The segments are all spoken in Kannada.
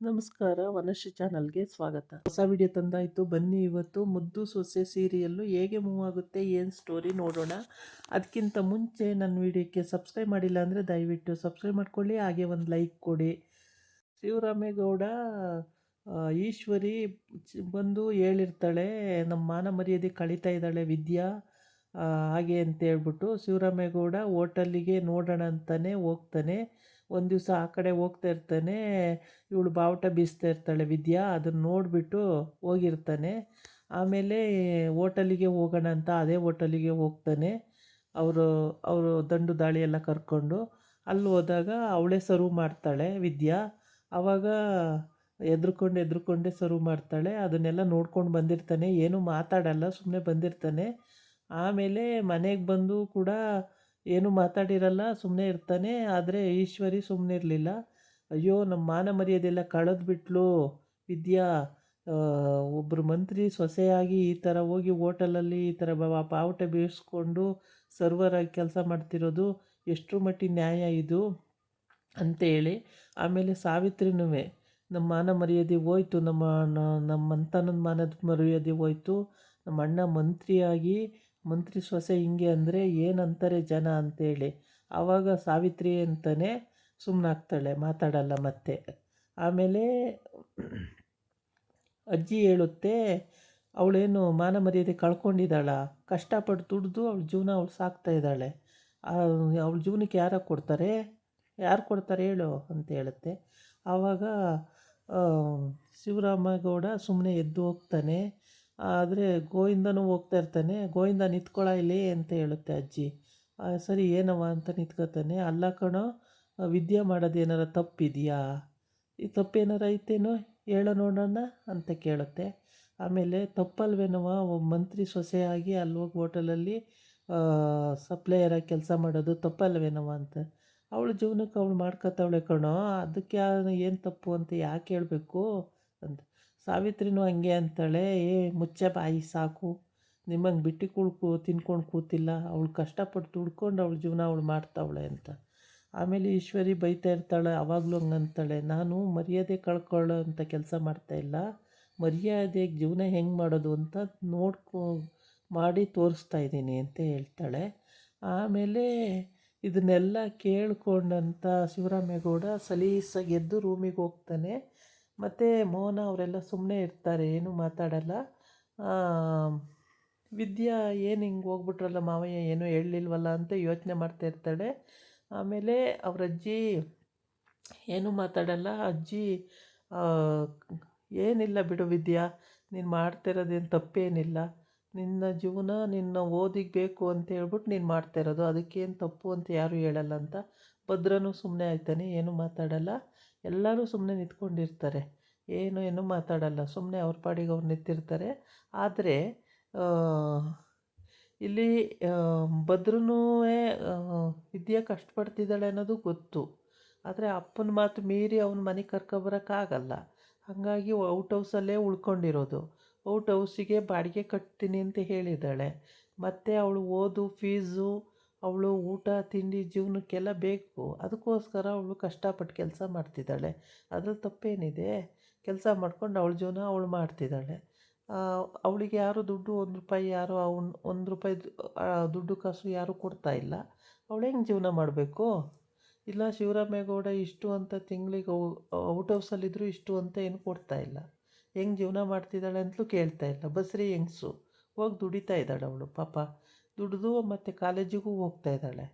ನಮಸ್ಕಾರ, ವನಶ್ರೀ ಚಾನಲ್ಗೆ ಸ್ವಾಗತ. ಹೊಸ ವಿಡಿಯೋ ತಂದಾಯಿತು. ಬನ್ನಿ ಇವತ್ತು ಮುದ್ದು ಸೊಸೆ ಸೀರಿಯಲ್ಲು ಹೇಗೆ ಮೂವ್ ಆಗುತ್ತೆ, ಏನು ಸ್ಟೋರಿ ನೋಡೋಣ. ಅದಕ್ಕಿಂತ ಮುಂಚೆ ನನ್ನ ವಿಡಿಯೋಕ್ಕೆ ಸಬ್ಸ್ಕ್ರೈಬ್ ಮಾಡಿಲ್ಲ ಅಂದರೆ ದಯವಿಟ್ಟು ಸಬ್ಸ್ಕ್ರೈಬ್ ಮಾಡ್ಕೊಳ್ಳಿ, ಹಾಗೆ ಒಂದು ಲೈಕ್ ಕೊಡಿ. ಶಿವರಾಮೇಗೌಡ ಈಶ್ವರಿ ಬಂದು ಹೇಳಿರ್ತಾಳೆ, ನಮ್ಮ ಮಾನ ಮರ್ಯಾದೆ ಕಳೀತಾ ಇದ್ದಾಳೆ ವಿದ್ಯಾ ಹಾಗೆ ಅಂತ ಹೇಳ್ಬಿಟ್ಟು. ಶಿವರಾಮೇಗೌಡ ಹೋಟೆಲ್ಲಿಗೆ ನೋಡೋಣ ಅಂತಲೇ ಹೋಗ್ತಾನೆ. ಒಂದು ದಿವಸ ಆ ಕಡೆ ಹೋಗ್ತಾ ಇರ್ತಾನೆ, ಇವಳು ಬಾವುಟ ಬೀಸ್ತಾ ಇರ್ತಾಳೆ ವಿದ್ಯಾ, ಅದನ್ನು ನೋಡಿಬಿಟ್ಟು ಹೋಗಿರ್ತಾನೆ. ಆಮೇಲೆ ಹೋಟೆಲಿಗೆ ಹೋಗೋಣ ಅಂತ ಅದೇ ಹೋಟೆಲಿಗೆ ಹೋಗ್ತಾನೆ. ಅವರು ದಂಡು ದಾಳಿ ಎಲ್ಲ ಕರ್ಕೊಂಡು ಅಲ್ಲಿ ಹೋದಾಗ ಅವಳೇ ಸರ್ವ್ ಮಾಡ್ತಾಳೆ ವಿದ್ಯಾ. ಆವಾಗ ಎದ್ರುಕೊಂಡೇ ಸರ್ವ್ ಮಾಡ್ತಾಳೆ. ಅದನ್ನೆಲ್ಲ ನೋಡ್ಕೊಂಡು ಬಂದಿರ್ತಾನೆ, ಏನೂ ಮಾತಾಡಲ್ಲ, ಸುಮ್ಮನೆ ಬಂದಿರ್ತಾನೆ. ಆಮೇಲೆ ಮನೆಗೆ ಬಂದು ಕೂಡ ಏನೂ ಮಾತಾಡಿರಲ್ಲ, ಸುಮ್ಮನೆ ಇರ್ತಾನೆ. ಆದರೆ ಈಶ್ವರಿ ಸುಮ್ಮನೆ ಇರಲಿಲ್ಲ. ಅಯ್ಯೋ, ನಮ್ಮ ಮಾನ ಮರ್ಯಾದೆಲ್ಲ ಕಳೆದ್ಬಿಟ್ಲು ವಿದ್ಯಾ, ಒಬ್ಬರು ಮಂತ್ರಿ ಸೊಸೆಯಾಗಿ ಈ ಥರ ಹೋಗಿ ಹೋಟೆಲಲ್ಲಿ ಈ ಥರ ಬಾವುಟ ಬೀಳಿಸ್ಕೊಂಡು ಸರ್ವರಾಗಿ ಕೆಲಸ ಮಾಡ್ತಿರೋದು ಎಷ್ಟರ ಮಟ್ಟಿಗೆ ನ್ಯಾಯ ಇದು ಅಂತೇಳಿ. ಆಮೇಲೆ ಸಾವಿತ್ರಿನೂ ನಮ್ಮ ಮಾನ ಮರ್ಯಾದೆ ಹೋಯ್ತು, ನಮ್ಮ ಮಂತನದ ಮಾನದ ಮರ್ಯಾದೆ ಹೋಯ್ತು, ನಮ್ಮ ಅಣ್ಣ ಮಂತ್ರಿ ಸೊಸೆ ಹಿಂಗೆ ಅಂದರೆ ಏನಂತಾರೆ ಜನ ಅಂತೇಳಿ. ಆವಾಗ ಸಾವಿತ್ರಿ ಅಂತಲೇ ಸುಮ್ಮನಾಗ್ತಾಳೆ, ಮಾತಾಡಲ್ಲ ಮತ್ತೆ. ಆಮೇಲೆ ಅಜ್ಜಿ ಹೇಳುತ್ತೆ, ಅವಳೇನು ಮಾನ ಮರ್ಯಾದೆ ಕಳ್ಕೊಂಡಿದ್ದಾಳ, ಕಷ್ಟಪಟ್ಟು ದುಡ್ದು ಅವಳ ಜೀವನ ಅವಳು ಸಾಕ್ತಾ ಇದ್ದಾಳೆ, ಅವಳ ಜೀವನಕ್ಕೆ ಯಾರು ಕೊಡ್ತಾರೆ ಹೇಳು ಅಂತ ಹೇಳುತ್ತೆ. ಆವಾಗ ಶಿವರಾಮೇಗೌಡ ಸುಮ್ಮನೆ ಎದ್ದು ಹೋಗ್ತಾನೆ. ಆದರೆ ಗೋವಿಂದನೂ ಹೋಗ್ತಾ ಇರ್ತಾನೆ. ಗೋವಿಂದ ನಿಂತ್ಕೊಳ್ಳ ಇಲ್ಲಿ ಅಂತ ಹೇಳುತ್ತೆ ಅಜ್ಜಿ. ಸರಿ ಏನವ ಅಂತ ನಿಂತ್ಕೋತಾನೆ. ಅಲ್ಲ ಕಣೋ, ವಿದ್ಯೆ ಮಾಡೋದು ಏನಾರ ತಪ್ಪಿದೆಯಾ, ಈ ತಪ್ಪೇನಾರ ಐತೇನೋ ಹೇಳೋ ನೋಡೋಣ ಅಂತ ಕೇಳುತ್ತೆ. ಆಮೇಲೆ ತಪ್ಪಲ್ವೇನವ ಒಬ್ಬ ಮಂತ್ರಿ ಸೊಸೆಯಾಗಿ ಅಲ್ಲಿ ಹೋಗಿ ಹೋಟೆಲಲ್ಲಿ ಸಪ್ಲೈಯರಾಗಿ ಕೆಲಸ ಮಾಡೋದು ತಪ್ಪಲ್ವೇನವ ಅಂತ. ಅವಳ ಜೀವನಕ್ಕೆ ಅವಳು ಮಾಡ್ಕೊತಾವಳೆ ಕಣೋ, ಅದಕ್ಕೆ ಏನು ತಪ್ಪು ಅಂತ ಯಾಕೆ ಹೇಳಬೇಕು ಅಂತ. ಸಾವಿತ್ರಿನೂ ಹಂಗೆ ಅಂತಾಳೆ, ಮುಚ್ಚೆ ಬಾಯಿ ಸಾಕು, ನಿಮ್ಮಂಗೆ ಬಿಟ್ಟು ತಿನ್ಕೊಂಡು ಕೂತಿಲ್ಲ, ಅವಳು ಕಷ್ಟಪಟ್ಟು ದುಡ್ಕೊಂಡು ಅವಳ ಜೀವನ ಅವಳು ಮಾಡ್ತಾವಳೆ ಅಂತ. ಆಮೇಲೆ ಈಶ್ವರಿ ಬೈತಾ ಇರ್ತಾಳೆ, ಆವಾಗಲೂ ಹಂಗಂತಾಳೆ, ನಾನು ಮರ್ಯಾದೆ ಕಳ್ಕೊಳ್ಳೋ ಅಂತ ಕೆಲಸ ಮಾಡ್ತಾಯಿಲ್ಲ, ಮರ್ಯಾದೆಗೆ ಜೀವನ ಹೆಂಗೆ ಮಾಡೋದು ಅಂತ ಮಾಡಿ ತೋರಿಸ್ತಾ ಇದ್ದೀನಿ ಅಂತ ಹೇಳ್ತಾಳೆ. ಆಮೇಲೆ ಇದನ್ನೆಲ್ಲ ಕೇಳ್ಕೊಂಡಂಥ ಶಿವರಾಮೇಗೌಡ ಸಲೀಸಾಗಿ ಎದ್ದು ರೂಮಿಗೆ ಹೋಗ್ತಾನೆ. ಮತ್ತು ಮೋಹನ ಅವರೆಲ್ಲ ಸುಮ್ಮನೆ ಇರ್ತಾರೆ, ಏನೂ ಮಾತಾಡಲ್ಲ. ವಿದ್ಯಾ ಏನು ಹಿಂಗೆ ಹೋಗ್ಬಿಟ್ರಲ್ಲ ಮಾವಯ್ಯ, ಏನೂ ಹೇಳಲಿಲ್ವಲ್ಲ ಅಂತ ಯೋಚನೆ ಮಾಡ್ತಾ ಇರ್ತಾಳೆ. ಆಮೇಲೆ ಅವ್ರ ಅಜ್ಜಿ ಏನೂ ಮಾತಾಡಲ್ಲ. ಅಜ್ಜಿ ಏನಿಲ್ಲ ಬಿಡು ವಿದ್ಯಾ, ನೀನು ಮಾಡ್ತಿರೋದೇನು ತಪ್ಪೇನಿಲ್ಲ, ನಿನ್ನ ಜೀವನ ನಿನ್ನ ಓದಿಗೆ ಬೇಕು ಅಂತ ಹೇಳ್ಬಿಟ್ಟು ನೀನು ಮಾಡ್ತಾಯಿರೋದು, ಅದಕ್ಕೇನು ತಪ್ಪು ಅಂತ ಯಾರೂ ಹೇಳಲ್ಲ ಅಂತ. ಭದ್ರನೂ ಸುಮ್ಮನೆ ಆಯ್ತಾನೆ, ಏನೂ ಮಾತಾಡಲ್ಲ. ಎಲ್ಲರೂ ಸುಮ್ಮನೆ ನಿಂತ್ಕೊಂಡಿರ್ತಾರೆ, ಏನೂ ಮಾತಾಡಲ್ಲ, ಸುಮ್ಮನೆ ಅವ್ರ ಪಾಡಿಗೆ ಅವ್ರು ನಿಂತಿರ್ತಾರೆ. ಆದರೆ ಇಲ್ಲಿ ಭದ್ರನೂ ವಿದ್ಯೆ ಕಷ್ಟಪಡ್ತಿದ್ದಾಳೆ ಅನ್ನೋದು ಗೊತ್ತು. ಆದರೆ ಅಪ್ಪನ ಮಾತು ಮೀರಿ ಅವನ ಮನೆಗೆ ಕರ್ಕೊಬರೋಕ್ಕಾಗಲ್ಲ. ಹಾಗಾಗಿ ಔಟ್ ಹೌಸಲ್ಲೇ ಉಳ್ಕೊಂಡಿರೋದು. ಔಟ್ ಹೌಸಿಗೆ ಬಾಡಿಗೆ ಕಟ್ತೀನಿ ಅಂತ ಹೇಳಿದ್ದಾಳೆ. ಮತ್ತು ಅವಳು ಓದು ಫೀಸು, ಅವಳು ಊಟ ತಿಂಡಿ ಜೀವನಕ್ಕೆಲ್ಲ ಬೇಕು. ಅದಕ್ಕೋಸ್ಕರ ಅವಳು ಕಷ್ಟಪಟ್ಟು ಕೆಲಸ ಮಾಡ್ತಿದ್ದಾಳೆ. ಅದ್ರಲ್ಲಿ ತಪ್ಪೇನಿದೆ? ಕೆಲಸ ಮಾಡ್ಕೊಂಡು ಅವಳ ಜೀವನ ಅವಳು ಮಾಡ್ತಿದ್ದಾಳೆ. ಅವಳಿಗೆ ಯಾರು ದುಡ್ಡು ₹1 ಯಾರು ₹1 ದುಡ್ಡು ಕಾಸು ಯಾರೂ ಕೊಡ್ತಾಯಿಲ್ಲ. ಅವಳು ಹೆಂಗೆ ಜೀವನ ಮಾಡಬೇಕು? ಇಲ್ಲ ಶಿವರಾಮೇಗೌಡ ಇಷ್ಟು ಅಂತ ತಿಂಗಳಿಗೆ ಔಟ್ ಹೌಸಲ್ಲಿದ್ದರೂ ಇಷ್ಟು ಅಂತ ಏನು ಕೊಡ್ತಾಯಿಲ್ಲ. ಹೆಂಗೆ ಜೀವನ ಮಾಡ್ತಿದ್ದಾಳೆ ಅಂತಲೂ ಕೇಳ್ತಾಯಿಲ್ಲ. ಬಸ್ರಿ ಹೆಂಗಸು ಹೋಗಿ ದುಡಿತಾ ಇದ್ದಾಳೆ ಅವಳು, ಪಾಪ ದುಡಿದು ಮತ್ತು ಕಾಲೇಜಿಗೂ ಹೋಗ್ತಾ ಇದ್ದಾಳೆ.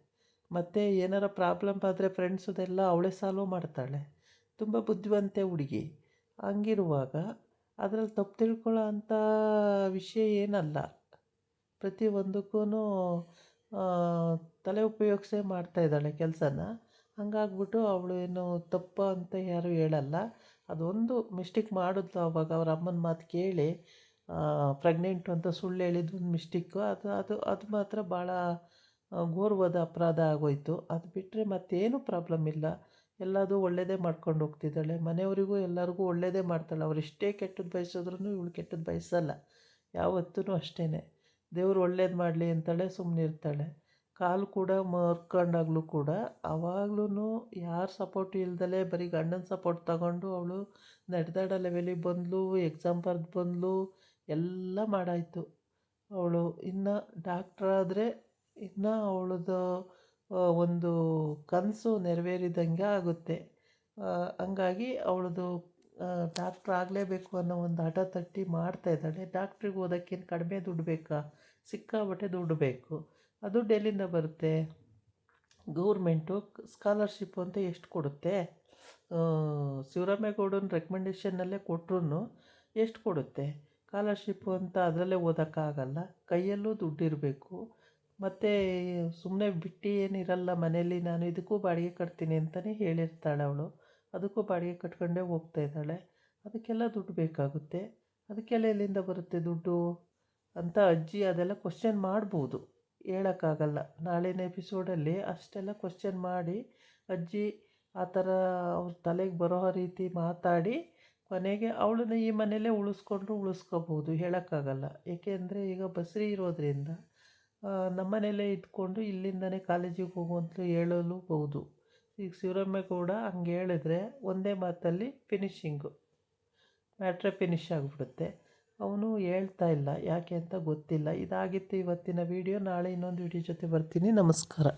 ಮತ್ತು ಏನಾರ ಪ್ರಾಬ್ಲಮ್ ಆದರೆ ಫ್ರೆಂಡ್ಸದೆಲ್ಲ ಅವಳೇ ಸಾಲ್ವ್ ಮಾಡ್ತಾಳೆ. ತುಂಬ ಬುದ್ಧಿವಂತೆ ಹುಡುಗಿ. ಹಂಗಿರುವಾಗ ಅದರಲ್ಲಿ ತಪ್ಪು ತಿಳ್ಕೊಳ್ಳೋ ಅಂಥ ವಿಷಯ ಏನಲ್ಲ. ಪ್ರತಿಯೊಂದಕ್ಕೂ ತಲೆ ಉಪಯೋಗಿಸೇ ಮಾಡ್ತಾಯಿದ್ದಾಳೆ ಕೆಲಸನ. ಹಂಗಾಗ್ಬಿಟ್ಟು ಅವಳು ಏನು ತಪ್ಪು ಅಂತ ಯಾರೂ ಹೇಳಲ್ಲ. ಅದೊಂದು ಮಿಸ್ಟೇಕ್ ಮಾಡಿದ್ಲು ಆವಾಗ, ಅವ್ರ ಅಮ್ಮನ ಮಾತು ಕೇಳಿ ಪ್ರೆಗ್ನೆಂಟು ಅಂತ ಸುಳ್ಳು ಹೇಳಿದ್ದು ಒಂದು ಮಿಸ್ಟೇಕು. ಅದು ಮಾತ್ರ ಭಾಳ ಘೋರವಾದ ಅಪರಾಧ ಆಗೋಯಿತು. ಅದು ಬಿಟ್ಟರೆ ಮತ್ತೇನು ಪ್ರಾಬ್ಲಮ್ ಇಲ್ಲ. ಎಲ್ಲದೂ ಒಳ್ಳೆಯದೇ ಮಾಡ್ಕೊಂಡು ಹೋಗ್ತಿದ್ದಾಳೆ. ಮನೆಯವರಿಗೂ ಎಲ್ಲರಿಗೂ ಒಳ್ಳೆಯದೇ ಮಾಡ್ತಾಳೆ. ಅವ್ರು ಎಷ್ಟೇ ಕೆಟ್ಟದ್ದು ಬಯಸಿದ್ರೂ ಇವಳು ಕೆಟ್ಟದ್ದು ಬಯಸಲ್ಲ ಯಾವತ್ತೂ ಅಷ್ಟೇ. ದೇವ್ರು ಒಳ್ಳೇದು ಮಾಡಲಿ ಅಂತಾಳೆ, ಸುಮ್ಮನೆ ಇರ್ತಾಳೆ. ಕಾಲು ಕೂಡ ಮರ್ಕೊಂಡಾಗಲೂ ಕೂಡ ಆವಾಗ್ಲೂ ಯಾರ ಸಪೋರ್ಟ್ ಇಲ್ದಲೇ ಬರೀ ಗಂಡನ ಸಪೋರ್ಟ್ ತಗೊಂಡು ಅವಳು ನಡೆದಾಡೋ ಲೆವೆಲಿಗೆ ಬಂದಳು, ಎಕ್ಸಾಮ್ ಬರೆದು ಬಂದಳು, ಎಲ್ಲ ಮಾಡಾಯಿತು ಅವಳು. ಇನ್ನು ಡಾಕ್ಟ್ರಾದರೆ ಇನ್ನು ಅವಳದು ಒಂದು ಕನಸು ನೆರವೇರಿದಂಗೆ ಆಗುತ್ತೆ. ಹಂಗಾಗಿ ಅವಳದು ಡಾಕ್ಟ್ರ್ ಆಗಲೇಬೇಕು ಅನ್ನೋ ಒಂದು ಹಠ ತಟ್ಟಿ ಮಾಡ್ತಾಯಿದ್ದಾಳೆ. ಡಾಕ್ಟ್ರಿಗೆ ಓದೋಕ್ಕೇನು ಕಡಿಮೆ ದುಡ್ಡು ಬೇಕಾ? ಸಿಕ್ಕಾಪಟ್ಟೆ ದುಡ್ಡು ಬೇಕು. ಆ ದುಡ್ಡು ಎಲ್ಲಿಂದ ಬರುತ್ತೆ? ಗೌರ್ಮೆಂಟು ಸ್ಕಾಲರ್ಶಿಪ್ಪು ಅಂತ ಎಷ್ಟು ಕೊಡುತ್ತೆ? ಶಿವರಾಮೇಗೌಡನ ರೆಕಮೆಂಡೇಷನ್ನಲ್ಲೇ ಕೊಟ್ಟರು ಎಷ್ಟು ಕೊಡುತ್ತೆ? ಸ್ಕಾಲರ್ಶಿಪ್ಪು ಅಂತ ಅದರಲ್ಲೇ ಓದೋಕ್ಕಾಗಲ್ಲ. ಕೈಯಲ್ಲೂ ದುಡ್ಡಿರಬೇಕು. ಮತ್ತು ಸುಮ್ಮನೆ ಬಿಟ್ಟು ಏನಿರಲ್ಲ ಮನೇಲಿ. ನಾನು ಇದಕ್ಕೂ ಬಾಡಿಗೆ ಕಟ್ತೀನಿ ಅಂತಲೇ ಹೇಳಿರ್ತಾಳೆ ಅವಳು. ಅದಕ್ಕೂ ಬಾಡಿಗೆ ಕಟ್ಕೊಂಡೇ ಹೋಗ್ತಾಯಿದ್ದಾಳೆ. ಅದಕ್ಕೆಲ್ಲ ದುಡ್ಡು ಬೇಕಾಗುತ್ತೆ. ಅದಕ್ಕೆಲ್ಲ ಎಲ್ಲಿಂದ ಬರುತ್ತೆ ದುಡ್ಡು ಅಂತ ಅಜ್ಜಿ ಅದೆಲ್ಲ ಕ್ವಶ್ಚನ್ ಮಾಡ್ಬೋದು, ಹೇಳೋಕ್ಕಾಗಲ್ಲ. ನಾಳಿನ ಎಪಿಸೋಡಲ್ಲಿ ಅಷ್ಟೆಲ್ಲ ಕ್ವಶ್ಚನ್ ಮಾಡಿ ಅಜ್ಜಿ ಆ ಥರ ಅವ್ರ ತಲೆಗೆ ಬರೋ ರೀತಿ ಮಾತಾಡಿ ಕೊನೆಗೆ ಅವಳನ್ನ ಈ ಮನೇಲೇ ಉಳಿಸ್ಕೋಬೋದು, ಹೇಳೋಕ್ಕಾಗಲ್ಲ. ಏಕೆಂದರೆ ಈಗ ಬಸ್ರಿ ಇರೋದ್ರಿಂದ ನಮ್ಮನೇಲೇ ಇದ್ಕೊಂಡು ಇಲ್ಲಿಂದನೇ ಕಾಲೇಜಿಗೆ ಹೋಗುವಂತಲೂ ಹೇಳಲೂಬಹುದು. ಈಗ ಶಿವರಾಮೇಗೌಡ ಹಂಗೆ ಹೇಳಿದ್ರೆ ಒಂದೇ ಮಾತಲ್ಲಿ ಫಿನಿಶಿಂಗು, ಮ್ಯಾಟ್ರೇ ಫಿನಿಶ್ ಆಗಿಬಿಡುತ್ತೆ. ಅವನು ಹೇಳ್ತಾ ಇಲ್ಲ, ಯಾಕೆ ಅಂತ ಗೊತ್ತಿಲ್ಲ. ಇದಾಗಿತ್ತು ಇವತ್ತಿನ ವಿಡಿಯೋ. ನಾಳೆ ಇನ್ನೊಂದು ವಿಡಿಯೋ ಜೊತೆ ಬರ್ತೀನಿ. ನಮಸ್ಕಾರ.